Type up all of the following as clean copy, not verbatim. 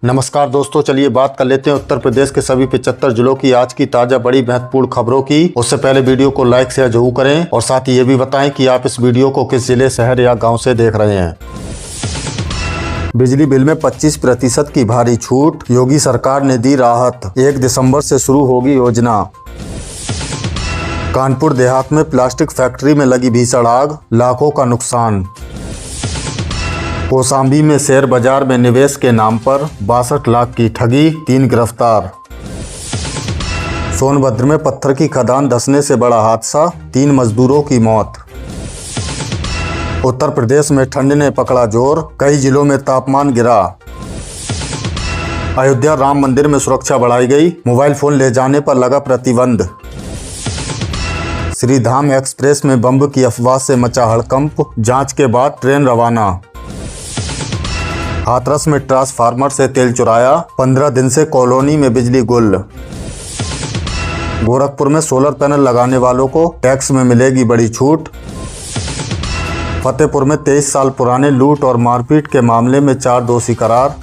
नमस्कार दोस्तों, चलिए बात कर लेते हैं उत्तर प्रदेश के सभी 75 जिलों की आज की ताजा बड़ी महत्वपूर्ण खबरों की। उससे पहले वीडियो को लाइक शेयर जरूर करें और साथ ही ये भी बताएं कि आप इस वीडियो को किस जिले, शहर या गांव से देख रहे हैं। बिजली बिल में 25% की भारी छूट, योगी सरकार ने दी राहत। 1 दिसंबर से शुरू होगी योजना। कानपुर देहात में प्लास्टिक फैक्ट्री में लगी भीषण आग, लाखों का नुकसान। कौशाम्बी में शेयर बाजार में निवेश के नाम पर 62 लाख की ठगी, 3 गिरफ्तार। सोनभद्र में पत्थर की खदान धंसने से बड़ा हादसा, 3 मजदूरों की मौत। उत्तर प्रदेश में ठंड ने पकड़ा जोर, कई जिलों में तापमान गिरा। अयोध्या राम मंदिर में सुरक्षा बढ़ाई गई, मोबाइल फोन ले जाने पर लगा प्रतिबंध। श्रीधाम एक्सप्रेस में बम की अफवाह से मचा हड़कंप, जांच के बाद ट्रेन रवाना। हाथरस में ट्रांसफार्मर से तेल चुराया, 15 दिन से कॉलोनी में बिजली गुल। गोरखपुर में सोलर पैनल लगाने वालों को टैक्स में मिलेगी बड़ी छूट। फतेहपुर में 23 साल पुराने लूट और मारपीट के मामले में 4 दोषी करार।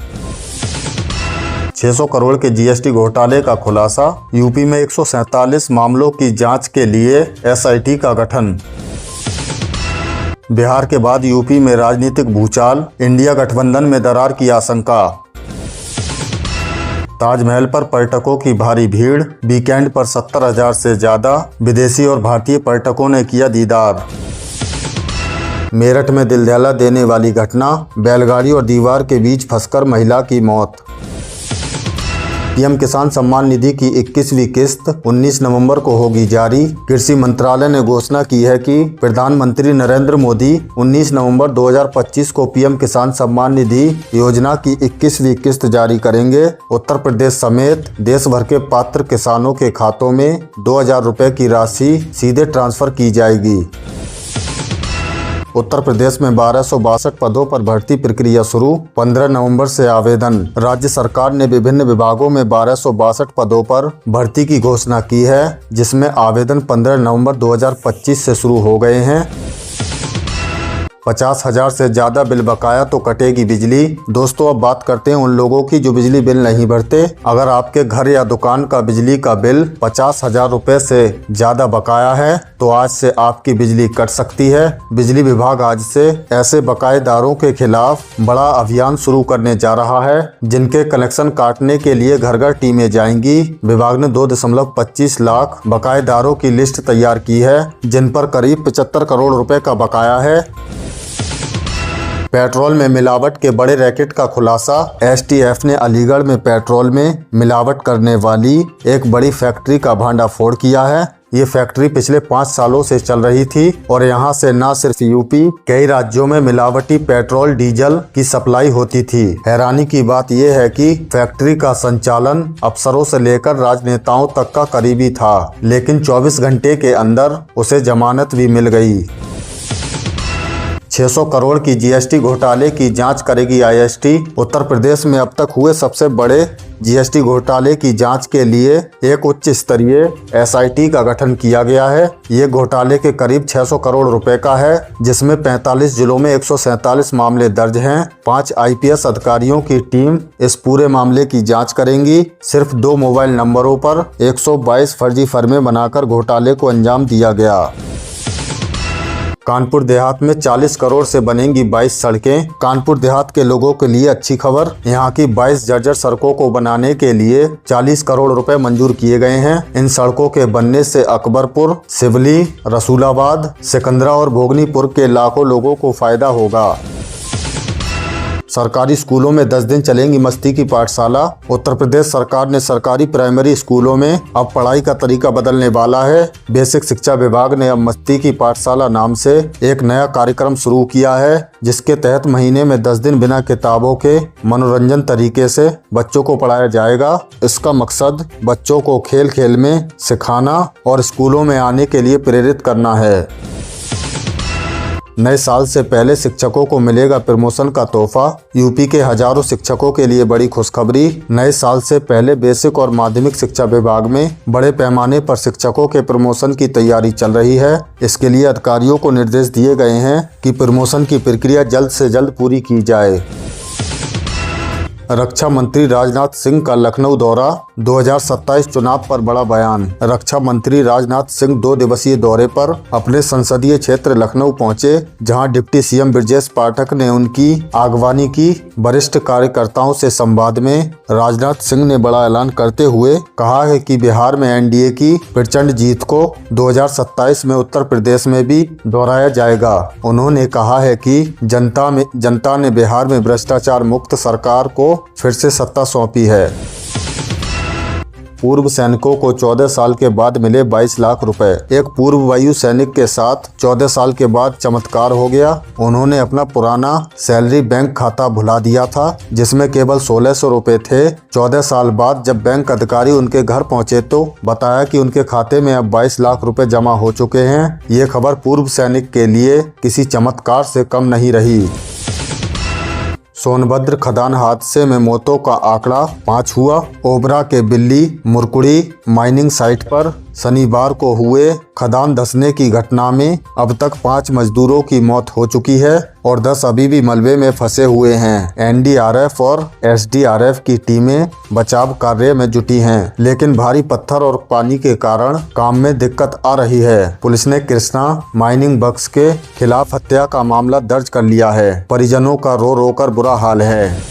600 करोड़ के जीएसटी घोटाले का खुलासा, यूपी में 147 मामलों की जांच के लिए एसआईटी का गठन। बिहार के बाद यूपी में राजनीतिक भूचाल, इंडिया गठबंधन में दरार की आशंका। ताजमहल पर पर्यटकों की भारी भीड़, वीकेंड पर 70,000 से ज्यादा विदेशी और भारतीय पर्यटकों ने किया दीदार। मेरठ में दिल दहला देने वाली घटना, बैलगाड़ी और दीवार के बीच फंसकर महिला की मौत। पीएम किसान सम्मान निधि की 21वीं किस्त 19 नवंबर को होगी जारी। कृषि मंत्रालय ने घोषणा की है कि प्रधानमंत्री नरेंद्र मोदी 19 नवंबर 2025 को पीएम किसान सम्मान निधि योजना की 21वीं किस्त जारी करेंगे। उत्तर प्रदेश समेत देश भर के पात्र किसानों के खातों में 2,000 रुपये की राशि सीधे ट्रांसफर की जाएगी। उत्तर प्रदेश में 1262 पदों पर भर्ती प्रक्रिया शुरू, 15 नवंबर से आवेदन। राज्य सरकार ने विभिन्न विभागों में 1262 पदों पर भर्ती की घोषणा की है, जिसमें आवेदन 15 नवंबर 2025 से शुरू हो गए हैं। 50,000 से ज़्यादा बिल बकाया तो कटेगी बिजली। दोस्तों, अब बात करते हैं उन लोगों की जो बिजली बिल नहीं भरते। अगर आपके घर या दुकान का बिजली का बिल 50,000 रुपये से ज़्यादा बकाया है तो आज से आपकी बिजली कट सकती है। बिजली विभाग आज से ऐसे बकायेदारों के खिलाफ बड़ा अभियान शुरू करने जा रहा है, जिनके कनेक्शन काटने के लिए घर घर टीमें जाएंगी। विभाग ने 2.25 लाख बकायेदारों की लिस्ट तैयार की है, जिन पर करीब 75 करोड़ रुपए का बकाया है। पेट्रोल में मिलावट के बड़े रैकेट का खुलासा, एसटीएफ ने अलीगढ़ में पेट्रोल में मिलावट करने वाली एक बड़ी फैक्ट्री का भंडाफोड़ किया है। ये फैक्ट्री पिछले 5 सालों से चल रही थी और यहाँ से न सिर्फ यूपी, कई राज्यों में मिलावटी पेट्रोल डीजल की सप्लाई होती थी। हैरानी की बात यह है कि फैक्ट्री का संचालन अफसरों से लेकर राजनेताओं तक का करीबी था, लेकिन 24 घंटे के अंदर उसे जमानत भी मिल गई। 600 करोड़ की जीएसटी घोटाले की जांच करेगी आईएसटी। उत्तर प्रदेश में अब तक हुए सबसे बड़े जीएसटी घोटाले की जांच के लिए एक उच्च स्तरीय एसआईटी का गठन किया गया है। ये घोटाले के करीब 600 करोड़ रुपए का है, जिसमें 45 जिलों में 147 मामले दर्ज हैं। 5 आईपीएस अधिकारियों की टीम इस पूरे मामले की जांच करेंगी। सिर्फ 2 मोबाइल नंबरों पर 122 फर्जी फर्में बनाकर घोटाले को अंजाम दिया गया। कानपुर देहात में 40 करोड़ से बनेंगी 22 सड़कें। कानपुर देहात के लोगों के लिए अच्छी खबर, यहाँ की 22 जर्जर सड़कों को बनाने के लिए 40 करोड़ रुपए मंजूर किए गए हैं। इन सड़कों के बनने से अकबरपुर, सिवली, रसूलाबाद, सिकंदरा और भोगनीपुर के लाखों लोगों को फायदा होगा। सरकारी स्कूलों में 10 दिन चलेंगी मस्ती की पाठशाला। उत्तर प्रदेश सरकार ने सरकारी प्राइमरी स्कूलों में अब पढ़ाई का तरीका बदलने वाला है। बेसिक शिक्षा विभाग ने अब मस्ती की पाठशाला नाम से एक नया कार्यक्रम शुरू किया है, जिसके तहत महीने में 10 दिन बिना किताबों के मनोरंजन तरीके से बच्चों को पढ़ाया जाएगा। इसका मकसद बच्चों को खेल खेल में सिखाना और स्कूलों में आने के लिए प्रेरित करना है। नए साल से पहले शिक्षकों को मिलेगा प्रमोशन का तोहफा। यूपी के हजारों शिक्षकों के लिए बड़ी खुशखबरी। नए साल से पहले बेसिक और माध्यमिक शिक्षा विभाग में बड़े पैमाने पर शिक्षकों के प्रमोशन की तैयारी चल रही है। इसके लिए अधिकारियों को निर्देश दिए गए हैं कि प्रमोशन की प्रक्रिया जल्द से जल्द पूरी की जाए। रक्षा मंत्री राजनाथ सिंह का लखनऊ दौरा, 2027 चुनाव पर बड़ा बयान। रक्षा मंत्री राजनाथ सिंह 2 दिवसीय दौरे पर अपने संसदीय क्षेत्र लखनऊ पहुंचे, जहां डिप्टी सीएम ब्रजेश पाठक ने उनकी अगवानी की। वरिष्ठ कार्यकर्ताओं से संवाद में राजनाथ सिंह ने बड़ा ऐलान करते हुए कहा है कि बिहार में एनडीए की प्रचंड जीत को 2027 में उत्तर प्रदेश में भी दोहराया जाएगा। उन्होंने कहा है कि जनता ने बिहार में भ्रष्टाचार मुक्त सरकार को फिर से सत्ता सौंपी है। पूर्व सैनिकों को 14 साल के बाद मिले 22 लाख रुपए। एक पूर्व वायु सैनिक के साथ 14 साल के बाद चमत्कार हो गया। उन्होंने अपना पुराना सैलरी बैंक खाता भुला दिया था, जिसमें केवल 1600 रुपए थे। 14 साल बाद जब बैंक अधिकारी उनके घर पहुंचे तो बताया कि उनके खाते में अब 22 लाख रुपए जमा हो चुके हैं। ये खबर पूर्व सैनिक के लिए किसी चमत्कार से कम नहीं रही। सोनभद्र खदान हादसे में मौतों का आंकड़ा 5 हुआ। ओबरा के बिल्ली मुरकुड़ी माइनिंग साइट पर शनिवार को हुए खदान धंसने की घटना में अब तक 5 मजदूरों की मौत हो चुकी है और 10 अभी भी मलबे में फंसे हुए हैं। एनडीआरएफ और एसडीआरएफ की टीमें बचाव कार्य में जुटी हैं, लेकिन भारी पत्थर और पानी के कारण काम में दिक्कत आ रही है। पुलिस ने कृष्णा माइनिंग वर्क्स के खिलाफ हत्या का मामला दर्ज कर लिया है। परिजनों का रो रो कर बुरा हाल है।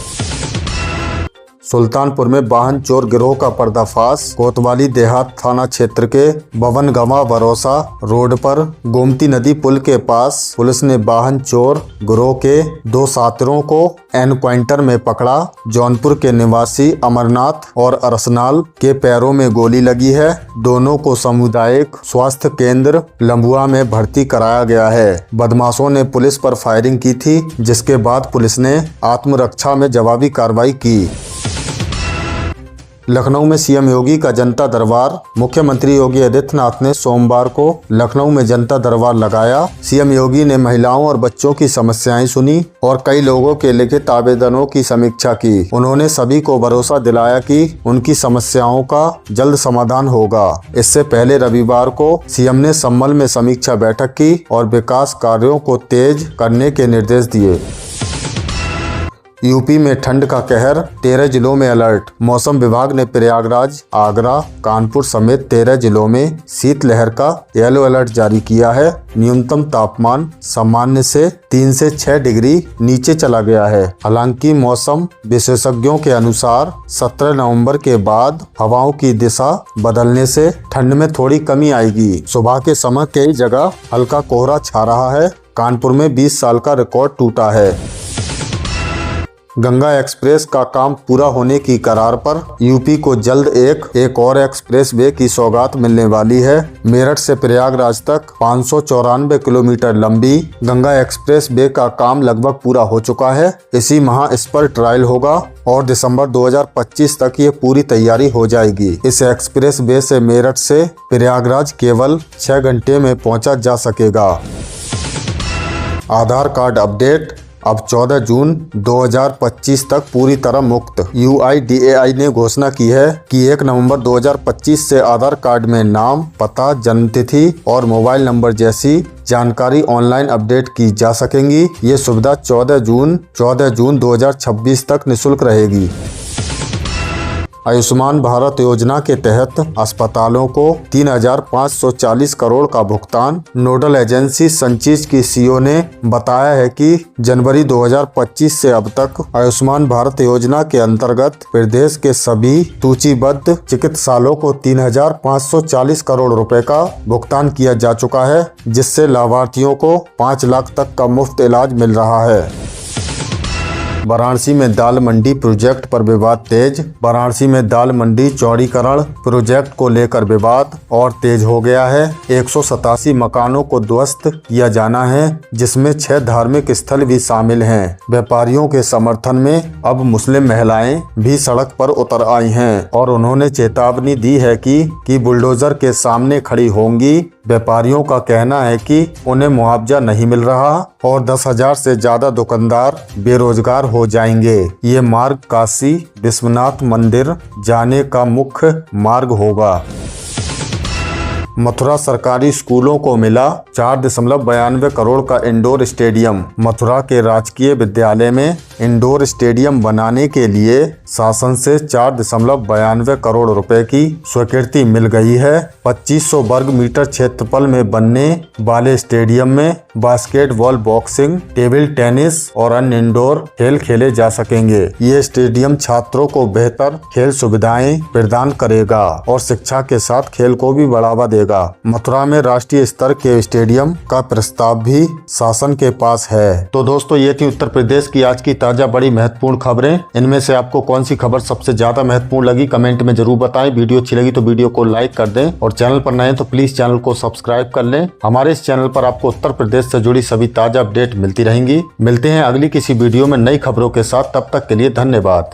सुल्तानपुर में वाहन चोर गिरोह का पर्दाफाश। कोतवाली देहात थाना क्षेत्र के बवनगवा भरोसा रोड पर गोमती नदी पुल के पास पुलिस ने वाहन चोर गिरोह के 2 साथियों को एनकाउंटर में पकड़ा। जौनपुर के निवासी अमरनाथ और अरसनाल के पैरों में गोली लगी है। दोनों को सामुदायिक स्वास्थ्य केंद्र लंबुआ में भर्ती कराया गया है। बदमाशों ने पुलिस पर फायरिंग की थी, जिसके बाद पुलिस ने आत्मरक्षा में जवाबी कार्रवाई की। लखनऊ में सीएम योगी का जनता दरबार। मुख्यमंत्री योगी आदित्यनाथ ने सोमवार को लखनऊ में जनता दरबार लगाया। सीएम योगी ने महिलाओं और बच्चों की समस्याएं सुनी और कई लोगों के लिखित आवेदनों की समीक्षा की। उन्होंने सभी को भरोसा दिलाया कि उनकी समस्याओं का जल्द समाधान होगा। इससे पहले रविवार को सीएम ने संभल में समीक्षा बैठक की और विकास कार्यों को तेज करने के निर्देश दिए। यूपी में ठंड का कहर, 13 जिलों में अलर्ट। मौसम विभाग ने प्रयागराज, आगरा, कानपुर समेत 13 जिलों में शीतलहर का येलो अलर्ट जारी किया है। न्यूनतम तापमान सामान्य से 3 से 6 डिग्री नीचे चला गया है। हालांकि मौसम विशेषज्ञों के अनुसार 17 नवंबर के बाद हवाओं की दिशा बदलने से ठंड में थोड़ी कमी आएगी। सुबह के समय कई जगह हल्का कोहरा छा रहा है। कानपुर में 20 साल का रिकॉर्ड टूटा है। गंगा एक्सप्रेस का काम पूरा होने की करार पर यूपी को जल्द एक और एक्सप्रेस वे की सौगात मिलने वाली है। मेरठ से प्रयागराज तक 594 किलोमीटर लंबी गंगा एक्सप्रेस वे का काम लगभग पूरा हो चुका है। इसी माह इस पर ट्रायल होगा और दिसंबर 2025 तक ये पूरी तैयारी हो जाएगी। इस एक्सप्रेस वे से मेरठ से प्रयागराज केवल 6 घंटे में पहुंचा जा सकेगा। आधार कार्ड अपडेट अब 14 जून 2025 तक पूरी तरह मुफ्त। UIDAI ने घोषणा की है कि 1 नवंबर 2025 से आधार कार्ड में नाम, पता, जन्मतिथि और मोबाइल नंबर जैसी जानकारी ऑनलाइन अपडेट की जा सकेंगी। ये सुविधा 14 जून 2026 तक निःशुल्क रहेगी। आयुष्मान भारत योजना के तहत अस्पतालों को 3,540 करोड़ का भुगतान। नोडल एजेंसी संचीज की सीईओ ने बताया है कि जनवरी 2025 से अब तक आयुष्मान भारत योजना के अंतर्गत प्रदेश के सभी सूचीबद्ध चिकित्सालयों को 3,540 करोड़ रुपए का भुगतान किया जा चुका है, जिससे लाभार्थियों को 5 लाख तक का मुफ्त इलाज मिल रहा है। वाराणसी में दाल मंडी प्रोजेक्ट पर विवाद तेज। वाराणसी में दाल मंडी चौड़ीकरण प्रोजेक्ट को लेकर विवाद और तेज हो गया है। 187 मकानों को ध्वस्त किया जाना है, जिसमें 6 धार्मिक स्थल भी शामिल हैं। व्यापारियों के समर्थन में अब मुस्लिम महिलाएं भी सड़क पर उतर आई हैं और उन्होंने चेतावनी दी है कि बुलडोजर के सामने खड़ी होंगी। व्यापारियों का कहना है कि उन्हें मुआवजा नहीं मिल रहा और 10,000 से ज्यादा दुकानदार बेरोजगार हो जाएंगे। ये मार्ग काशी विश्वनाथ मंदिर जाने का मुख्य मार्ग होगा। मथुरा सरकारी स्कूलों को मिला 4.92 करोड़ का इंडोर स्टेडियम। मथुरा के राजकीय विद्यालय में इंडोर स्टेडियम बनाने के लिए शासन से 4.92 करोड़ रुपए की स्वीकृति मिल गई है। 2500 वर्ग मीटर क्षेत्रफल में बनने वाले स्टेडियम में बास्केटबॉल, बॉक्सिंग, टेबल टेनिस और अन्य इंडोर खेल खेले जा सकेंगे। ये स्टेडियम छात्रों को बेहतर खेल सुविधाएं प्रदान करेगा और शिक्षा के साथ खेल को भी बढ़ावा देगा। मथुरा में राष्ट्रीय स्तर के स्टेडियम का प्रस्ताव भी शासन के पास है। तो दोस्तों, ये थी उत्तर प्रदेश की आज की ताजा बड़ी महत्वपूर्ण खबरें। इनमें से आपको कौन सी खबर सबसे ज्यादा महत्वपूर्ण लगी, कमेंट में जरूर बताएं। वीडियो अच्छी लगी तो वीडियो को लाइक कर दें और चैनल पर नए हैं तो प्लीज चैनल को सब्सक्राइब कर लें। हमारे इस चैनल पर आपको उत्तर प्रदेश से जुड़ी सभी ताजा अपडेट मिलती रहेंगी। मिलते हैं अगली किसी वीडियो में नई खबरों के साथ, तब तक के लिए धन्यवाद।